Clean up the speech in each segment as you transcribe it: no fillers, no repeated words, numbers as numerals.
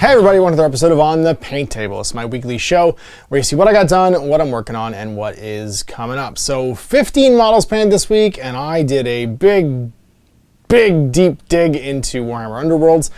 Hey everybody, welcome to another episode of On the Paint Table. It's my weekly show where you see what I got done, what I'm working on, and what is coming up. So 15 models painted this week, and I did a big deep dig into Warhammer Underworlds,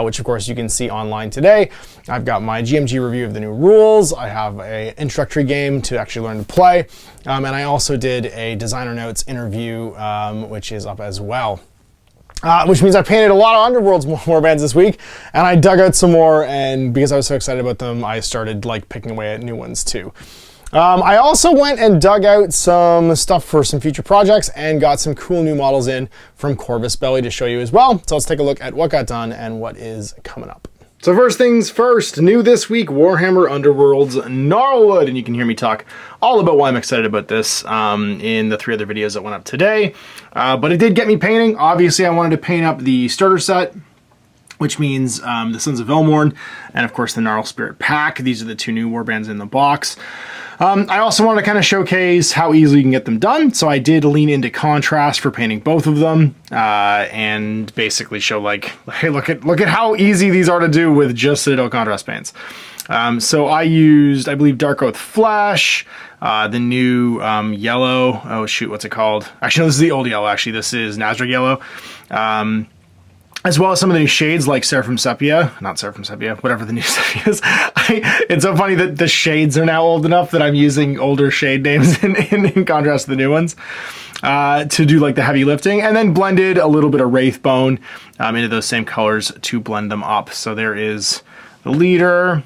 which of course you can see online today. I've got my GMG review of the new rules. I have an introductory game to actually learn to play, and I also did a designer notes interview, which is up as well. Which means I painted a lot of Underworld's warbands this week, and I dug out some more, and because I was so excited about them, I started picking away at new ones too. I also went and dug out some stuff for some future projects and got some cool new models in from Corvus Belly to show you as well. So let's take a look at what got done and what is coming up. So first things first, new this week, Warhammer Underworld's Gnarlwood, and you can hear me talk all about why I'm excited about this in the 3 other videos that went up today. But it did get me painting. Obviously, I wanted to paint up the starter set, which means the Sons of Elmorn, and of course the Gnarl Spirit Pack. These are the 2 new warbands in the box. I also wanted to kind of showcase how easily you can get them done, so I did lean into contrast for painting both of them, and basically show hey, look at how easy these are to do with just Citadel contrast paints. So I used, I believe, Dark Oath Flesh, the new yellow. Oh shoot, what's it called? Actually, no, this is the old yellow. Actually, this is Nazarick yellow. As well as some of the new shades like Seraphim Sepia, not Seraphim Sepia, whatever the new Sepia is. It's so funny that the shades are now old enough that I'm using older shade names in contrast to the new ones to do the heavy lifting, and then blended a little bit of Wraithbone into those same colors to blend them up. So there is the leader,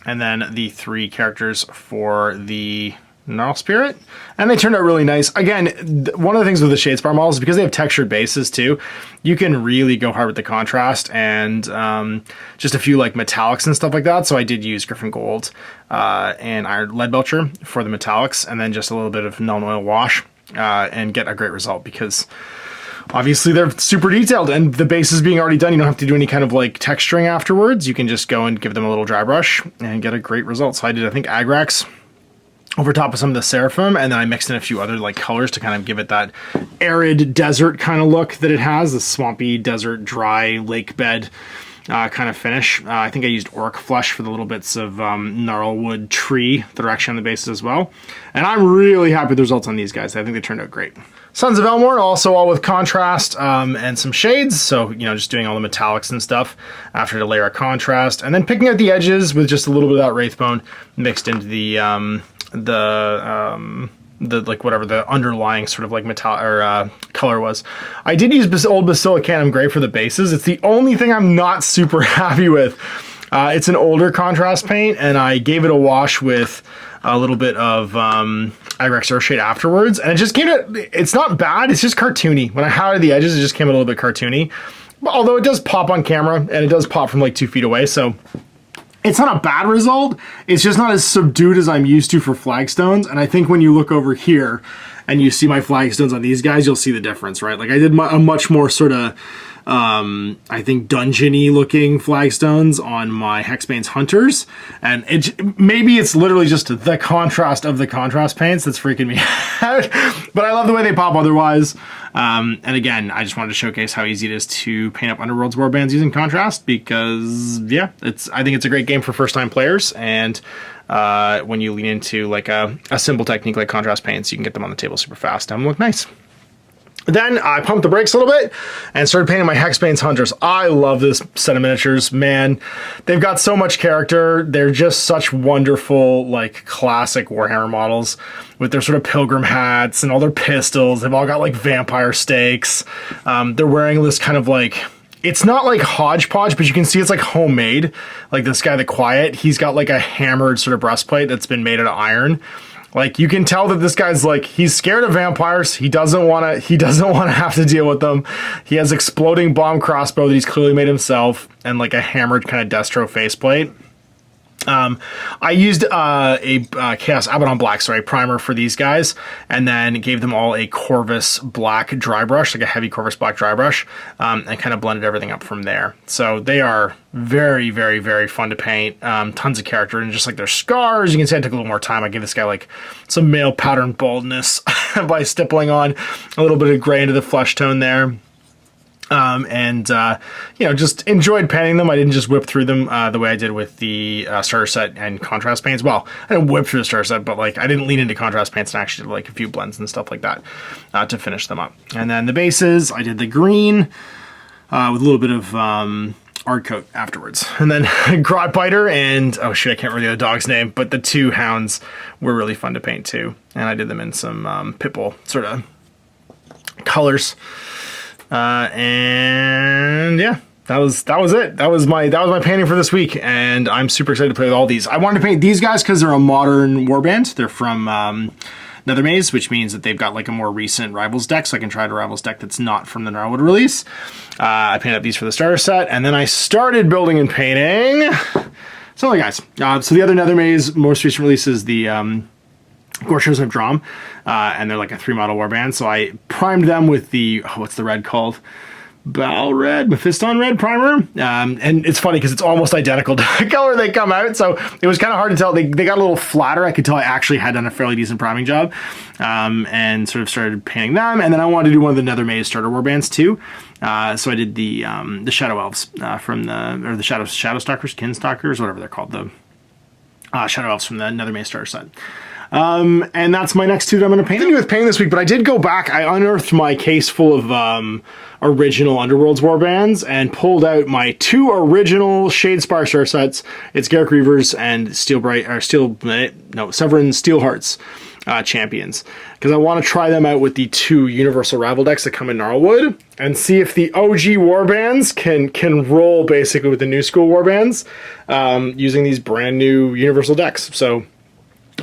and then the 3 characters for the Gnarl Spirit, and they turned out really nice. Again, one of the things with the Shadespire models is because they have textured bases too, you can really go hard with the contrast and just a few metallics and stuff like that. So I did use Griffin Gold and Iron Leadbelcher for the metallics, and then just a little bit of Null Oil Wash and get a great result because obviously they're super detailed, and the bases being already done, you don't have to do any kind of texturing afterwards. You can just go and give them a little dry brush and get a great result. So I did, I think, Agrax over top of some of the Seraphim, and then I mixed in a few other colors to kind of give it that arid desert kind of look that it has, the swampy desert dry lake bed kind of finish. I think I used Orc Flesh for the little bits of Gnarlwood tree that are actually on the bases as well, and I'm really happy with the results on these guys. I think they turned out great. Sons of Elmorn, also all with contrast and some shades, so just doing all the metallics and stuff after the layer of contrast, and then picking out the edges with just a little bit of that Wraithbone mixed into the whatever the underlying sort of metal or color was. I did use old Basilicanum Gray for the bases. It's the only thing I'm not super happy with. It's an older contrast paint, and I gave it a wash with a little bit of Agrax Earthshade afterwards, and it just came out, it's not bad, it's just cartoony. When I highlighted the edges, it just came out a little bit cartoony. Although it does pop on camera, and it does pop from 2 feet away, so it's not a bad result. It's just not as subdued as I'm used to for flagstones. And I think when you look over here and you see my flagstones on these guys, you'll see the difference, right? I did a much more sort of, I think, dungeon-y looking flagstones on my Hexbane's Hunters. And maybe it's literally just the contrast of the contrast paints that's freaking me out. But I love the way they pop otherwise. And again, I just wanted to showcase how easy it is to paint up Underworld's warbands using contrast because, yeah, I think it's a great game for first-time players, and when you lean into a simple technique like contrast paints, you can get them on the table super fast and look nice. Then I pumped the brakes a little bit and started painting my Hexbane's Hunters. I love this set of miniatures, man. They've got so much character. They're just such wonderful, classic Warhammer models with their sort of pilgrim hats and all their pistols. They've all got vampire stakes. They're wearing this kind of it's not hodgepodge, but you can see it's homemade. This guy, the Quiet, he's got a hammered sort of breastplate that's been made out of iron. You can tell that this guy's he's scared of vampires. He doesn't want to have to deal with them. He has exploding bomb crossbow that he's clearly made himself, and a hammered kind of Destro faceplate. I used a Chaos Abaddon Black, primer for these guys, and then gave them all a Corvus Black dry brush, a heavy Corvus Black dry brush, and kind of blended everything up from there. So they are very, very, very fun to paint. Tons of character, and just their scars, you can see I took a little more time. I gave this guy some male pattern baldness by stippling on a little bit of gray into the flesh tone there. You know, just enjoyed painting them. I didn't just whip through them the way I did with the starter set and contrast paints. Well, I didn't whip through the starter set, but like I didn't lean into contrast paints and actually did like a few blends and stuff like that to finish them up. And then the bases, I did the green with a little bit of art coat afterwards. And then Grot Biter and, oh shit, I can't remember the other dog's name, but the two hounds were really fun to paint too. And I did them in some Pitbull sort of colors. And yeah, that was it. That was my painting for this week, and I'm super excited to play with all these. I wanted to paint these guys because they're a modern warband. They're from Nether Maze, which means that they've got like a more recent Rivals deck, so I can try a Rivals deck that's not from the Gnarlwood release. I painted up these for the starter set, and then I started building and painting some of the guys. So the other Nether Maze most recent release is the Gorshos I've drawn, and they're like a 3-model warband. So I primed them with the, what's the red called? Bal Red, Mephiston Red primer. And it's funny because it's almost identical to the color they come out. So it was kind of hard to tell. They got a little flatter. I could tell I actually had done a fairly decent priming job, and sort of started painting them. And then I wanted to do one of the Nether Maze starter warbands too. So I did the Shadow Elves from the Shadow Stalkers, Kinstalkers, whatever they're called, the Shadow Elves from the Nether Maze starter set. And that's my next two that I'm going to paint. I continue with painting this week, but I did go back. I unearthed my case full of original Underworlds warbands and pulled out my 2 original Shadespire starter sets. It's Garrick Reavers and Severin Steelhearts champions, because I want to try them out with the 2 universal rival decks that come in Gnarlwood and see if the OG warbands can roll basically with the new school warbands using these brand new universal decks. So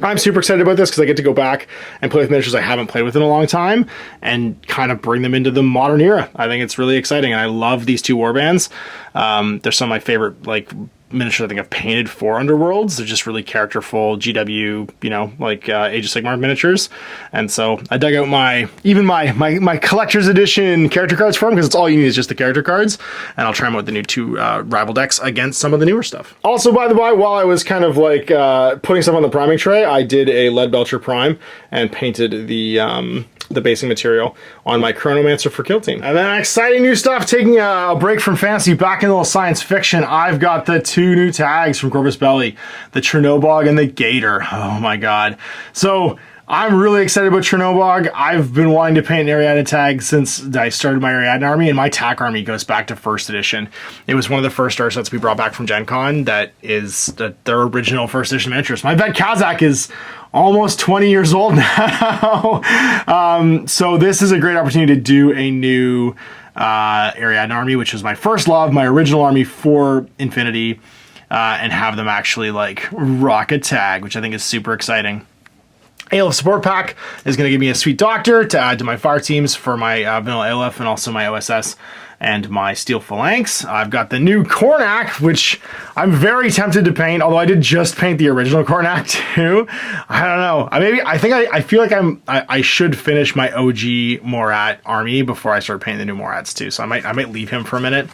I'm super excited about this because I get to go back and play with miniatures I haven't played with in a long time and kind of bring them into the modern era. I think it's really exciting, and I love these 2 warbands. They're some of my favorite like miniatures I think I've painted for Underworlds. They're just really characterful GW, you know, like Age of Sigmar miniatures. And so I dug out my collector's edition character cards for them, because it's all you need is just the character cards. And I'll try them with the new 2 rival decks against some of the newer stuff. Also, by the way, while I was kind of like putting stuff on the priming tray, I did a Lead Belcher prime and painted the basing material on my Chronomancer for Kill Team. And then exciting new stuff, taking a break from fantasy, back in a little science fiction. I've got the 2 new tags from Corvus Belli, the Chernobog and the Gator. Oh my god. So I'm really excited about Chernobog. I've been wanting to paint an Ariadne tag since I started my Ariadne army, and my TAC army goes back to 1st edition. It was one of the first star sets we brought back from Gen Con that is their original 1st edition miniatures. My vet Kazakh is almost 20 years old now. So this is a great opportunity to do a new Ariadne army, which was my first love, my original army for Infinity, and have them actually like rock a tag, which I think is super exciting. ALF support pack is going to give me a sweet doctor to add to my fire teams for my vanilla ALF and also my OSS and my steel phalanx. I've got the new Kornak, which I'm very tempted to paint, although I did just paint the original Kornak too. I don't know. I feel like I should finish my OG Morat army before I start painting the new Morats too. So I might leave him for a minute.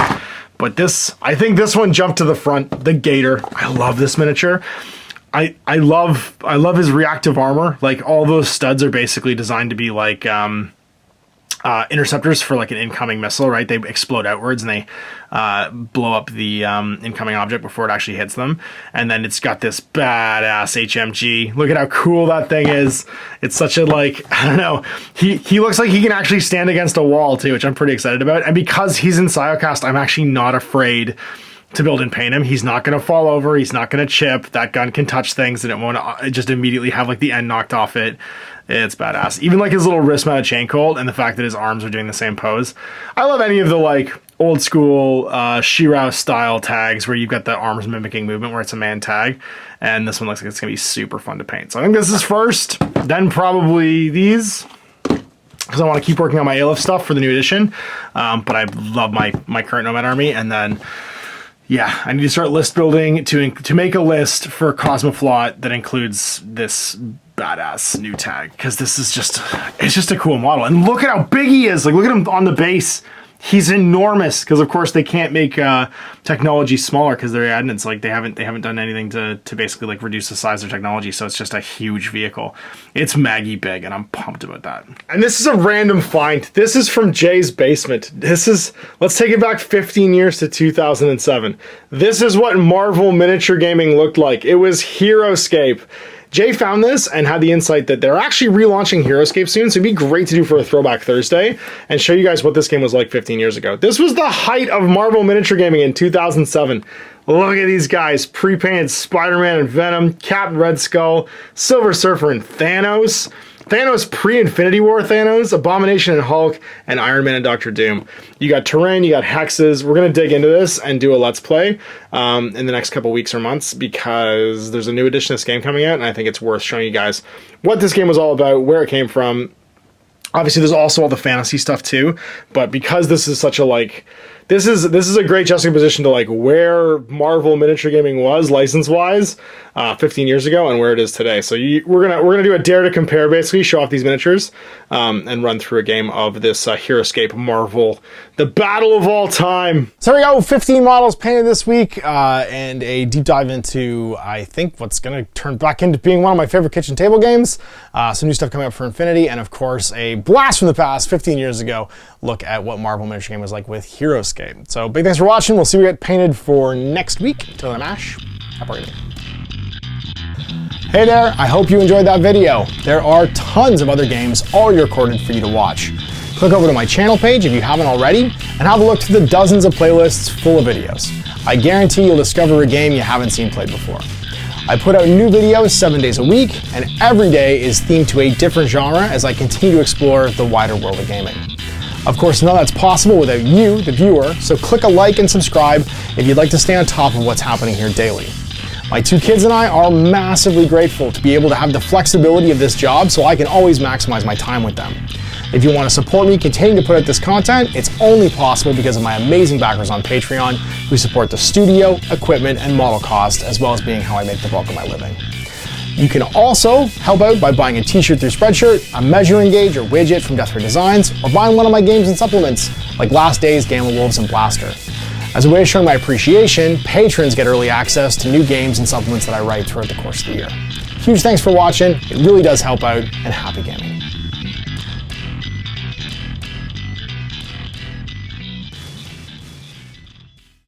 But I think this one jumped to the front. The Gator. I love this miniature. I love his reactive armor. Like, all those studs are basically designed to be like interceptors for like an incoming missile, right? They explode outwards and they blow up the incoming object before it actually hits them. And then it's got this badass HMG. Look at how cool that thing is. It's such a, like, I don't know. He looks like he can actually stand against a wall too, which I'm pretty excited about. And because he's in Siocast, I'm actually not afraid to build and paint him. He's not going to fall over. He's not going to chip. That gun can touch things and it won't just immediately have like the end knocked off it. It's badass. Even like his little wrist mounted chain colt and the fact that his arms are doing the same pose. I love any of the like old school Shirao style tags where you've got the arms mimicking movement where it's a man tag. And this one looks like it's going to be super fun to paint. So I think this is first, then probably these, because I want to keep working on my ALF stuff for the new edition. But I love my current Nomad army. And then, yeah, I need to start list building to make a list for Cosmoflot that includes this badass new tag, because this is just, it's just a cool model. And look at how big he is. Like, look at him on the base. He's enormous because, of course, they can't make technology smaller because they're adding. It's like they haven't done anything to basically like reduce the size of technology. So it's just a huge vehicle. It's Maggie big, and I'm pumped about that. And this is a random find. This is from Jay's basement. Let's take it back 15 years to 2007. This is what Marvel miniature gaming looked like. It was Heroescape. Jay found this and had the insight that they're actually relaunching Heroescape soon, so it'd be great to do for a Throwback Thursday and show you guys what this game was like 15 years ago. This was the height of Marvel miniature gaming in 2007. Look at these guys, pre-painted Spider-Man and Venom, Captain Red Skull, Silver Surfer and Thanos. Thanos pre-Infinity War Thanos, Abomination and Hulk, and Iron Man and Doctor Doom. You got terrain, you got hexes. We're going to dig into this and do a Let's Play in the next couple weeks or months because there's a new edition of this game coming out, and I think it's worth showing you guys what this game was all about, where it came from. Obviously, there's also all the fantasy stuff too, but because this is such a like... This is a great juxtaposition to like where Marvel miniature gaming was license-wise 15 years ago and where it is today. So we're gonna do a dare to compare, basically show off these miniatures and run through a game of this Heroescape Marvel, the battle of all time. So there we go, 15 models painted this week and a deep dive into I think what's gonna turn back into being one of my favorite kitchen table games. Some new stuff coming up for Infinity, and of course a blast from the past 15 years ago. Look at what Marvel miniature game was like with Heroescape. So big thanks for watching. We'll see what we get painted for next week. Until then, Ash, happy reading. Hey there, I hope you enjoyed that video. There are tons of other games already recorded for you to watch. Click over to my channel page if you haven't already, and have a look through the dozens of playlists full of videos. I guarantee you'll discover a game you haven't seen played before. I put out new videos 7 days a week, and every day is themed to a different genre as I continue to explore the wider world of gaming. Of course, none of that's possible without you, the viewer, so click a like and subscribe if you'd like to stay on top of what's happening here daily. My two kids and I are massively grateful to be able to have the flexibility of this job so I can always maximize my time with them. If you want to support me continuing to put out this content, it's only possible because of my amazing backers on Patreon who support the studio, equipment, and model cost, as well as being how I make the bulk of my living. You can also help out by buying a t-shirt through Spreadshirt, a measuring gauge or widget from Death Ray Designs, or buying one of my games and supplements, like Last Days, Gamma Wolves, and Blaster. As a way of showing my appreciation, patrons get early access to new games and supplements that I write throughout the course of the year. Huge thanks for watching, it really does help out, and happy gaming.